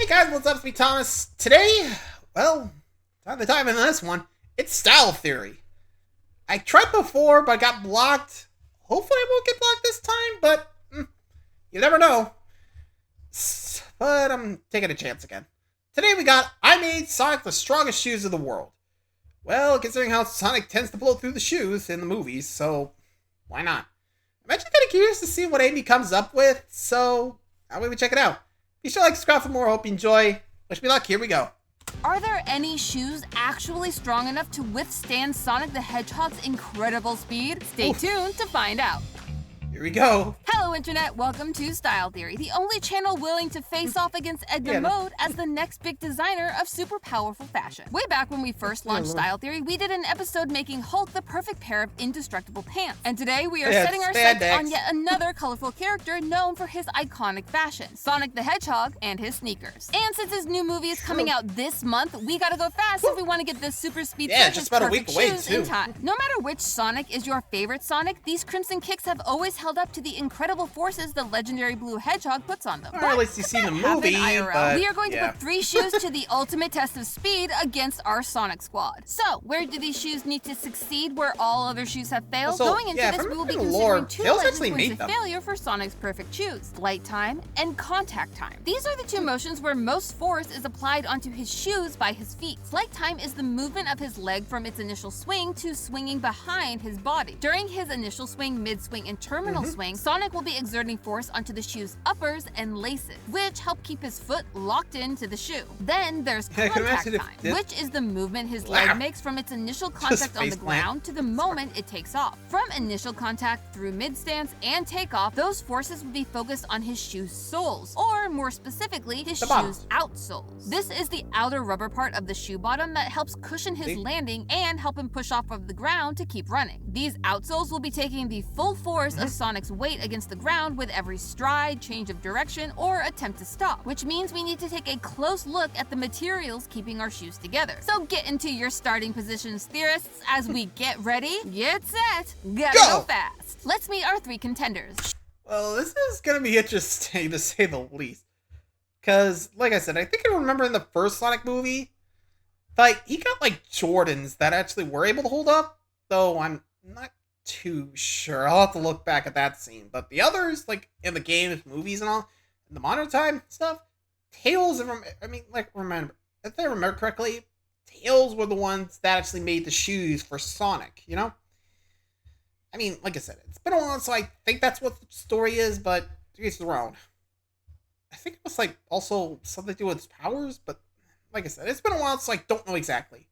Hey guys, what's up? It's me, Thomas. Today, well, time to dive into this one. It's style theory. I tried before, but I got blocked. Hopefully I won't get blocked this time, but you never know. But I'm taking a chance again. Today we got, I made Sonic the strongest shoes in the world. Well, considering how Sonic tends to blow through the shoes in the movies, so why not? I'm actually kind of curious to see what Amy comes up with, so how about we check it out? Be sure to like, subscribe for more. Hope you enjoy. Wish me luck. Here we go. Are there any shoes actually strong enough to withstand Sonic the Hedgehog's incredible speed? Stay tuned to find out. Here we go. Hello Internet, welcome to Style Theory, the only channel willing to face off against Edna Mode as the next big designer of super powerful fashion. Way back when we first launched Style Theory, we did an episode making Hulk the perfect pair of indestructible pants. And today we are setting our sights on yet another colorful character known for his iconic fashion, Sonic the Hedgehog and his sneakers. And since his new movie is coming out this month, we gotta go fast if we want to get this super speed just about a week away shoes too. in time. No matter which Sonic is your favorite Sonic, these crimson kicks have always held up to the incredible forces the legendary blue hedgehog puts on them. Or at least you see the movie, but we are going to put 3 shoes to the ultimate test of speed against our Sonic squad. So, where do these shoes need to succeed where all other shoes have failed? Going into this, we will be considering 2 legend points of failure for Sonic's perfect shoes: flight time and contact time. These are the 2 motions where most force is applied onto his shoes by his feet. Flight time is the movement of his leg from its initial swing to swinging behind his body. During his initial swing, mid-swing, and terminal swing, Sonic will be exerting force onto the shoe's uppers and laces, which help keep his foot locked into the shoe. Then there's contact time, which is the movement his leg makes from its initial contact on the ground to the moment it takes off. From initial contact through mid-stance and takeoff, those forces will be focused on his shoe's soles, or more specifically, his shoe's outsoles. This is the outer rubber part of the shoe bottom that helps cushion his landing and help him push off of the ground to keep running. These outsoles will be taking the full force of Sonic's weight against the ground with every stride, change of direction, or attempt to stop, which means we need to take a close look at the materials keeping our shoes together. So get into your starting positions, theorists, as we get ready, get set, gotta go fast. Let's meet our 3 contenders. Well, this is gonna be interesting to say the least. Because, like I said, I think I remember in the first Sonic movie, like, he got, like, Jordans that actually were able to hold up, though I'm not too sure. I'll have to look back at that scene. But the others, like, in the games, movies, and all, in the modern time stuff, Tails, remember, if I remember correctly, Tails were the ones that actually made the shoes for Sonic, you know? I mean, like I said, it's been a while, so I think that's what the story is, but it's around. I think it was, like, also something to do with his powers, but like I said, it's been a while, so I don't know exactly.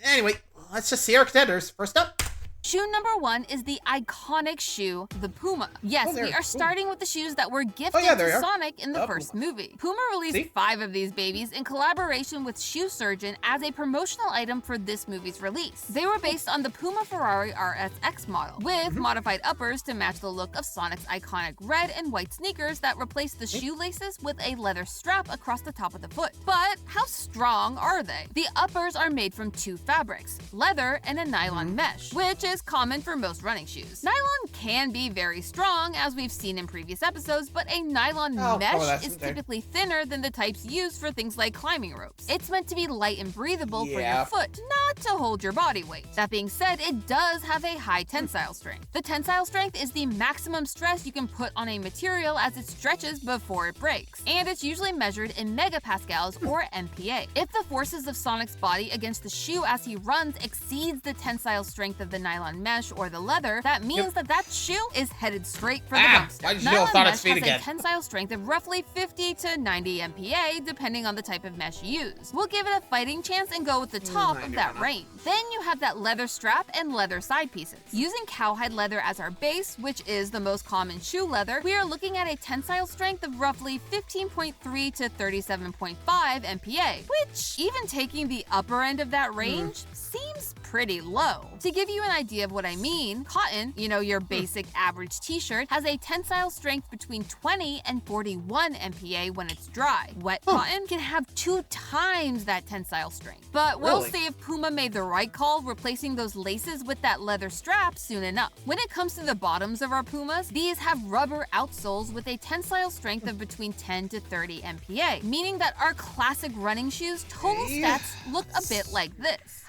Anyway, let's just see our contenders. First up, shoe number 1 is the iconic shoe, the Puma. Yes, we are starting with the shoes that were gifted to Sonic in the first movie. Puma released 5 of these babies in collaboration with Shoe Surgeon as a promotional item for this movie's release. They were based on the Puma Ferrari RSX model, with modified uppers to match the look of Sonic's iconic red and white sneakers that replaced the shoelaces with a leather strap across the top of the foot. But how strong are they? The uppers are made from 2 fabrics, leather and a nylon mesh, which is common for most running shoes. Nylon can be very strong, as we've seen in previous episodes, but a nylon mesh is typically thinner than the types used for things like climbing ropes. It's meant to be light and breathable for your foot, not to hold your body weight. That being said, it does have a high tensile strength. The tensile strength is the maximum stress you can put on a material as it stretches before it breaks, and it's usually measured in megapascals or MPa. If the forces of Sonic's body against the shoe as he runs exceeds the tensile strength of the nylon mesh or the leather, that means that shoe is headed straight for the dumpster. Nylon mesh has a tensile strength of roughly 50 to 90 MPa, depending on the type of mesh you use. We'll give it a fighting chance and go with the top of that range. Then you have that leather strap and leather side pieces. Using cowhide leather as our base, which is the most common shoe leather, we are looking at a tensile strength of roughly 15.3 to 37.5 MPa, which, even taking the upper end of that range, seems pretty low. To give you an idea idea of what I mean, cotton, you know, your basic average t-shirt, has a tensile strength between 20 and 41 MPa when it's dry. Wet cotton can have 2 times that tensile strength. But we'll see if Puma made the right call replacing those laces with that leather strap soon enough. When it comes to the bottoms of our Pumas, these have rubber outsoles with a tensile strength of between 10 to 30 MPa, meaning that our classic running shoes total stats look a bit like this.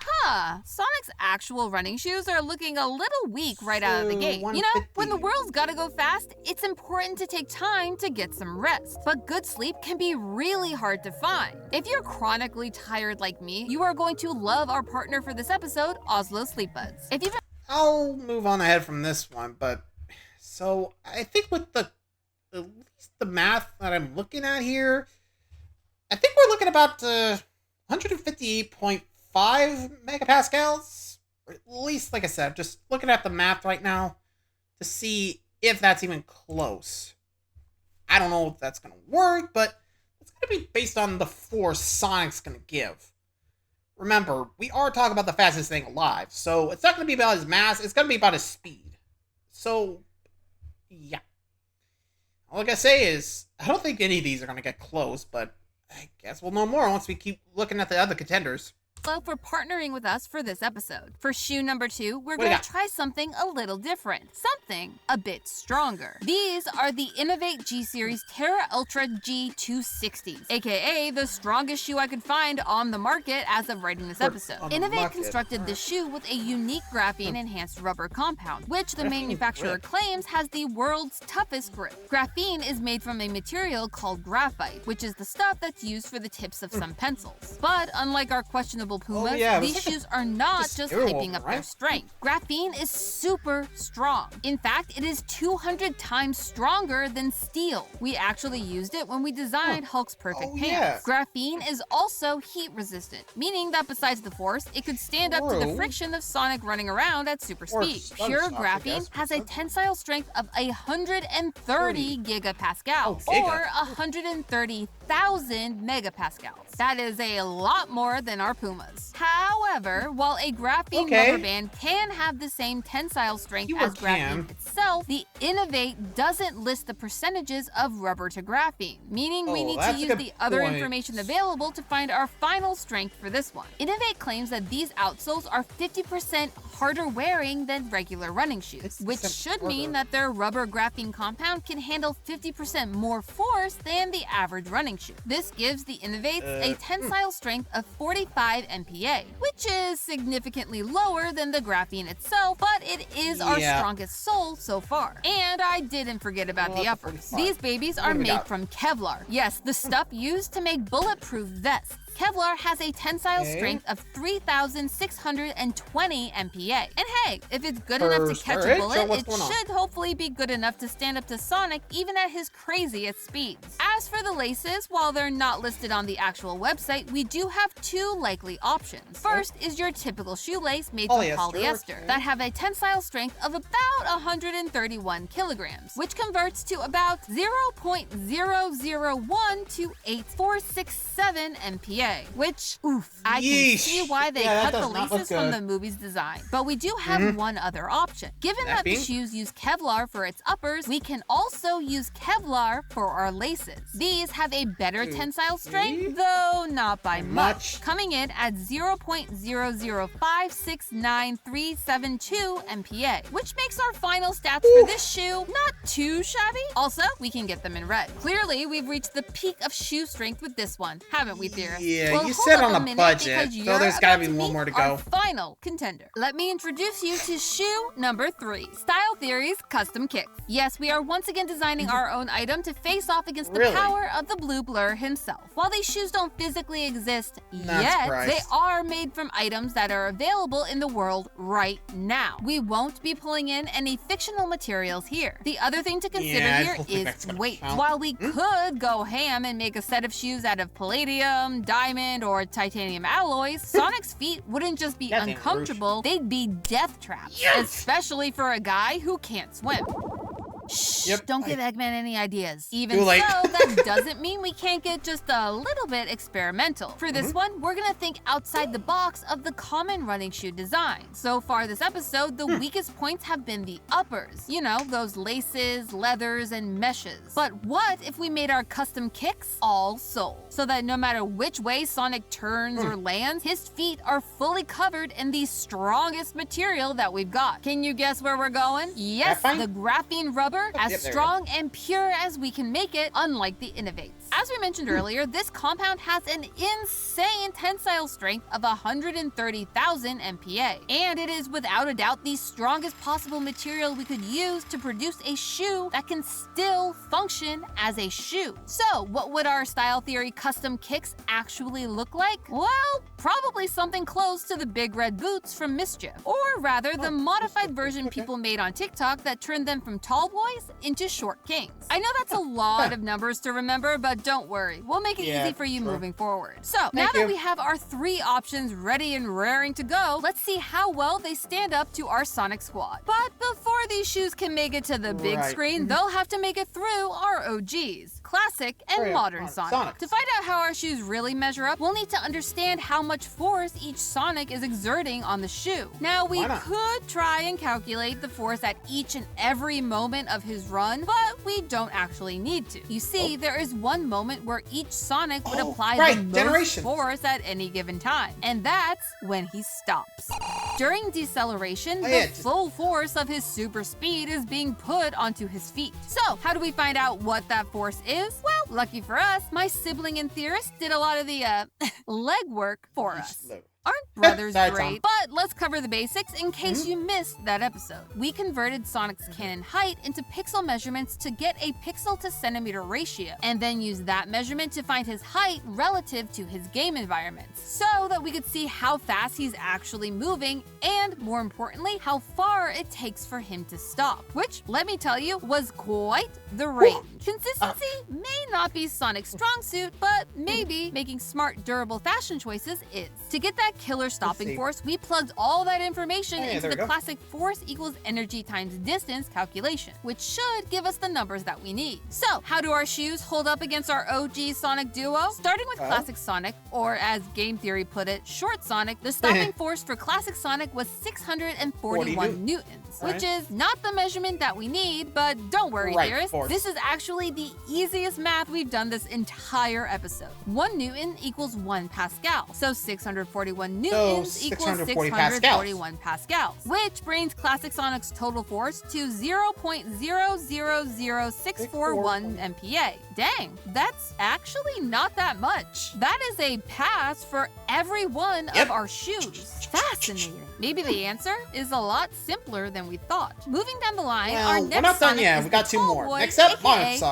Sonic's actual running shoes are looking a little weak right out of the gate. You know, when the world's gotta go fast, it's important to take time to get some rest. But good sleep can be really hard to find. If you're chronically tired like me, you are going to love our partner for this episode, Oslo Sleep Buds. I'll move on ahead from this one, but so I think with at least the math that I'm looking at here, I think we're looking about 158.5 megapascals, or at least, like I said, just looking at the math right now to see if that's even close. I don't know if that's going to work, but it's going to be based on the force Sonic's going to give. Remember, we are talking about the fastest thing alive, so it's not going to be about his mass, it's going to be about his speed. So, yeah. All I gotta say is, I don't think any of these are going to get close, but I guess we'll know more once we keep looking at the other contenders. For partnering with us for this episode. For shoe number 2, we're going to try something a little different. Something a bit stronger. These are the Innovate G-Series Terra Ultra G260s, aka the strongest shoe I could find on the market as of writing this episode. Innovate constructed this shoe with a unique graphene-enhanced rubber compound, which the manufacturer claims has the world's toughest grip. Graphene is made from a material called graphite, which is the stuff that's used for the tips of some pencils. But unlike our questionable Pumas, these shoes are not just hyping up their strength. Graphene is super strong. In fact, it is 200 times stronger than steel. We actually used it when we designed Hulk's perfect pants. Graphene is also heat resistant, meaning that besides the force, it could stand up to the friction of Sonic running around at super speed. Pure graphene has a tensile strength of 130 gigapascals, or 130,000 megapascals. That is a lot more than our Pumas. However, while a graphene rubber band can have the same tensile strength as graphene itself, the Innovate doesn't list the percentages of rubber to graphene, meaning we need to use the other information available to find our final strength for this one. Innovate claims that these outsoles are 50% harder wearing than regular running shoes, which should mean that their rubber graphene compound can handle 50% more force than the average running shoe. This gives the Innovates a tensile strength of 45 MPa, which is significantly lower than the graphene itself, but it is our strongest sole so far. And I didn't forget about the uppers. These babies are made from Kevlar. Yes, the stuff used to make bulletproof vests. Kevlar has a tensile strength of 3,620 MPa. And hey, if it's good enough to catch a bullet, it should hopefully be good enough to stand up to Sonic even at his craziest speeds. As for the laces, while they're not listed on the actual website, we do have 2 likely options. First is your typical shoelace made from polyester that have a tensile strength of about 131 kilograms, which converts to about 0.001 to 8467 MPa. Which, I can see why they cut the laces from the movie's design. But we do have one other option. Given that the shoes use Kevlar for its uppers, we can also use Kevlar for our laces. These have a better tensile strength, though not by much, coming in at 0.00569,372 MPa, which makes our final stats for this shoe not too shabby. Also, we can get them in red. Clearly, we've reached the peak of shoe strength with this one, haven't we, Theorist? Yeah, you said on a budget, so there's gotta be one more to go. Final contender. Let me introduce you to shoe number 3, Style Theory's Custom Kicks. Yes, we are once again designing our own item to face off against the power of the Blue Blur himself. While these shoes don't physically exist yet, they are made from items that are available in the world right now. We won't be pulling in any fictional materials here. The other thing to consider here is weight. While we could go ham and make a set of shoes out of palladium, diamond, or titanium alloys, Sonic's feet wouldn't just be uncomfortable, they'd be death traps, especially for a guy who can't swim. Shh, don't give Eggman any ideas. Even so, that doesn't mean we can't get just a little bit experimental. For this one, we're gonna think outside the box of the common running shoe design. So far this episode, the weakest points have been the uppers. You know, those laces, leathers, and meshes. But what if we made our custom kicks all sole? So that no matter which way Sonic turns or lands, his feet are fully covered in the strongest material that we've got. Can you guess where we're going? Yes, the graphene rubber, as strong and pure as we can make it, unlike the Innovates. As we mentioned earlier, this compound has an insane tensile strength of 130,000 MPa, and it is without a doubt the strongest possible material we could use to produce a shoe that can still function as a shoe. So, what would our style theory custom kicks actually look like? Well, probably something close to the big red boots from Mischief, or rather the modified version people made on TikTok that turned them from tall boys into short kings. I know that's a lot of numbers to remember, but don't worry, we'll make it easy for you moving forward. So, now that we have our 3 options ready and raring to go, let's see how well they stand up to our Sonic squad. But before these shoes can make it to the big screen, they'll have to make it through our OGs, Classic and Modern Sonic. To find out how our shoes really measure up, we'll need to understand how much force each Sonic is exerting on the shoe. Now, we could try and calculate the force at each and every moment of his run, but we don't actually need to. You see, there is one moment where each Sonic would apply the most force at any given time, and that's when he stops. During deceleration, the full force of his super speed is being put onto his feet. So, how do we find out what that force is? Well, lucky for us, my sibling and theorist did a lot of the legwork for us. Aren't brothers great? But let's cover the basics in case you missed that episode. We converted Sonic's cannon height into pixel measurements to get a pixel to centimeter ratio, and then used that measurement to find his height relative to his game environments, so that we could see how fast he's actually moving, and more importantly, how far it takes for him to stop, which, let me tell you, was quite the range. Consistency may not be Sonic's strong suit, but maybe making smart, durable fashion choices is. To get that killer stopping force, we plugged all that information into the classic force equals energy times distance calculation, which should give us the numbers that we need. So, how do our shoes hold up against our OG Sonic duo? Starting with Classic Sonic, or as game theory put it, Short Sonic, the stopping force for Classic Sonic was 641 newtons, which is not the measurement that we need, but don't worry, dearest. This is actually the easiest math we've done this entire episode. 1 Newton equals 1 Pascal, so 641 newtons equals 641 pascals, which brings Classic Sonic's total force to 0.000641 MPa. Dang, that's actually not that much. That is a pass for every one of our shoes. Fascinating. Maybe the answer is a lot simpler than we thought. Moving down the line, our next we're not done yet. We got 2 more. Next up,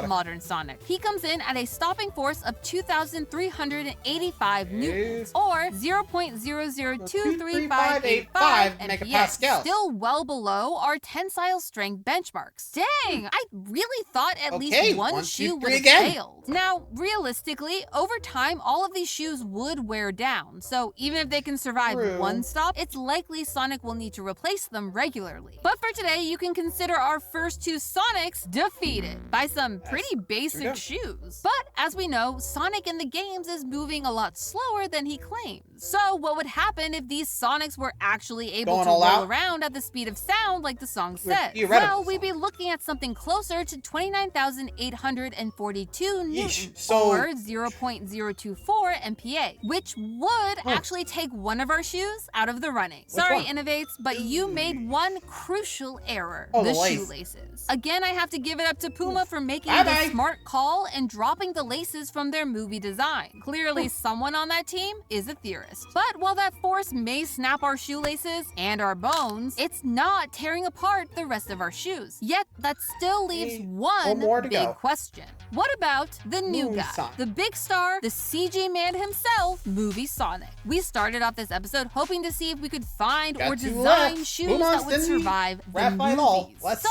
Modern Sonic. He comes in at a stopping force of 2,385 newtons, or 0.002355 megapascals. Still well below our tensile strength benchmarks. Dang, I really thought at least one shoe would have failed. Now, realistically, over time, all of these shoes would wear down, so even if they can survive one stop, it's likely Sonic will need to replace them regularly. But for today, you can consider our first 2 Sonics defeated by some pretty basic shoes. But as we know, Sonic in the games is moving a lot slower than he claims. So what would happen if these Sonics were actually able to roll around at the speed of sound like the song says? Well, we'd be looking at something closer to 29,842 newtons, or 0.024 MPa, which would actually take one of our shoes out of the running. Sorry, Innovates, but you made one crucial error, the shoelaces. Again, I have to give it up to Puma for making the smart call and dropping the laces from their movie design. Clearly, someone on that team is a theorist. But while that force may snap our shoelaces and our bones, it's not tearing apart the rest of our shoes. Yet, that still leaves one big question. What about the new guy, the big star, the CG man himself, Movie Sonic? Sonic. We started off this episode hoping to see if we could find or design shoes that would survive the movies. Let's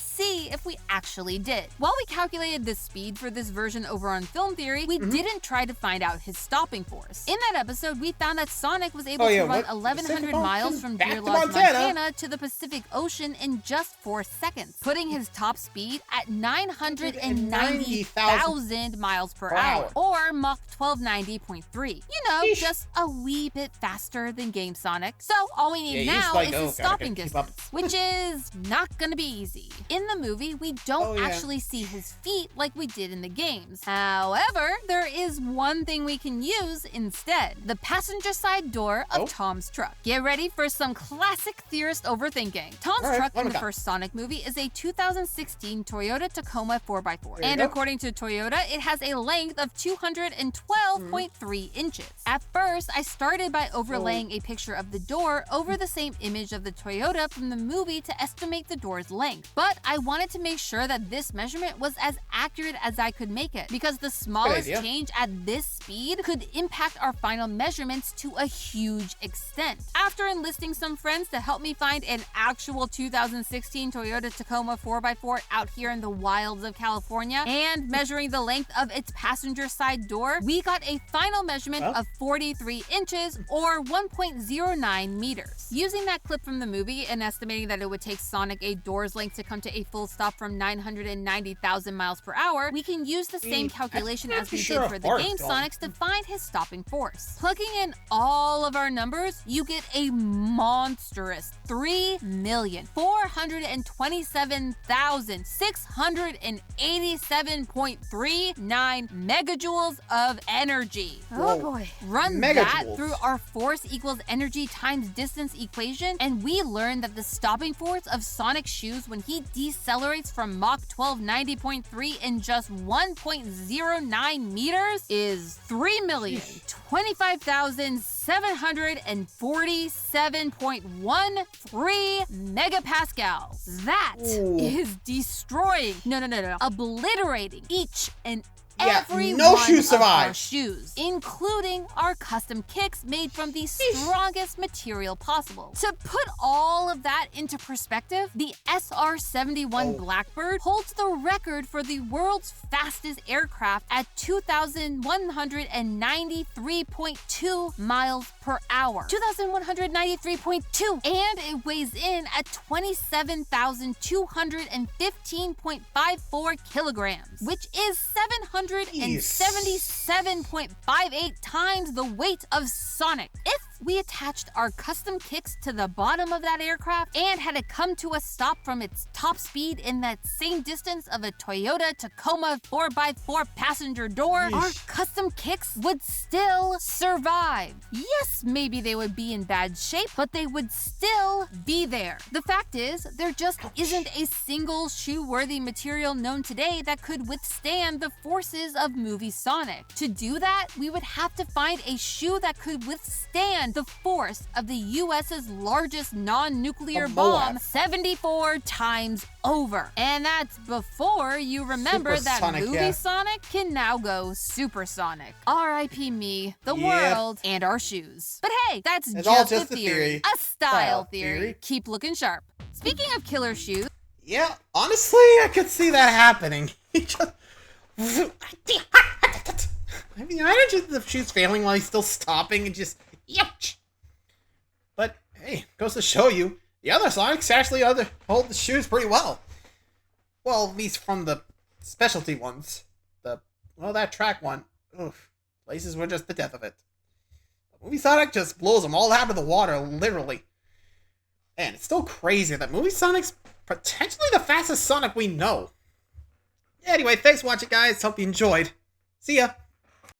see if we actually did. While we calculated the speed for this version over on Film Theory, we didn't try to find out his stopping force. In that episode, we found that Sonic was able to run 1,100 miles from Deer Lodge, Montana to the Pacific Ocean in just 4 seconds, putting his top speed at 990,000 miles per hour, or Mach 1290.3. You know, just a wee bit faster than Game Sonic. So all we need now is his stopping distance, which is not gonna be easy. In the movie, we don't actually see his feet like we did in the games. However, there is one thing we can use instead: the passenger side door of Tom's truck. Get ready for some classic theorist overthinking. Tom's truck in the first Sonic movie is a 2016 Toyota Tacoma 4x4. And according to Toyota, it has a length of 212.3 inches. At first, I started by overlaying a picture of the door over the same image of the Toyota from the movie to estimate the door's length. But I wanted to make sure that this measurement was as accurate as I could make it, because the smallest change at this speed could impact our final measurements to a huge extent. After enlisting some friends to help me find an actual 2016 Toyota Tacoma 4x4 out here in the wilds of California and measuring the length of its passenger side door, we got a final measurement of 43 inches or 1.09 meters. Using that clip from the movie and estimating that it would take Sonic a door's length to come to a full stop from 990,000 miles per hour, we can use the same calculation as we did for the game Sonics to find his stopping force. Plugging in all of our numbers, you get a monstrous 3,427,687.39 megajoules of energy. Oh boy. Run that through our force equals energy times distance equation, and we learn that the stopping force of Sonic's shoes when he decelerates from Mach 1290.3 in just 1.09 meters is 3,025,747.13 megapascals. That is destroying, obliterating each and every one of our shoes, including our custom kicks made from the strongest material possible. To put all of that into perspective, the SR-71 Blackbird holds the record for the world's fastest aircraft at 2,193.2 miles per hour. 2,193.2! And it weighs in at 27,215.54 kilograms, which is 777.58 times the weight of Sonic. If we attached our custom kicks to the bottom of that aircraft and had it come to a stop from its top speed in that same distance of a Toyota Tacoma 4x4 passenger door, our custom kicks would still survive. Yes, maybe they would be in bad shape, but they would still be there. The fact is, there just isn't a single shoe-worthy material known today that could withstand the forces of movie Sonic. To do that, we would have to find a shoe that could withstand the force of the US's largest non-nuclear bomb 74 times over. And that's before you remember that movie Sonic can now go supersonic. R.I.P. me, the world, and our shoes. But hey, that's just a theory. A style theory. Keep looking sharp. Speaking of killer shoes. Yeah, honestly, I could see that happening. He just... I mean, imagine the shoes failing while he's still stopping and just... Yuck! But, hey, goes to show you, the other Sonics actually hold the shoes pretty well. Well, at least from the specialty ones. That track one, oof, places were just the death of it. Movie Sonic just blows them all out of the water, literally. And it's still crazy that Movie Sonic's potentially the fastest Sonic we know. Anyway, thanks for watching, guys. Hope you enjoyed. See ya!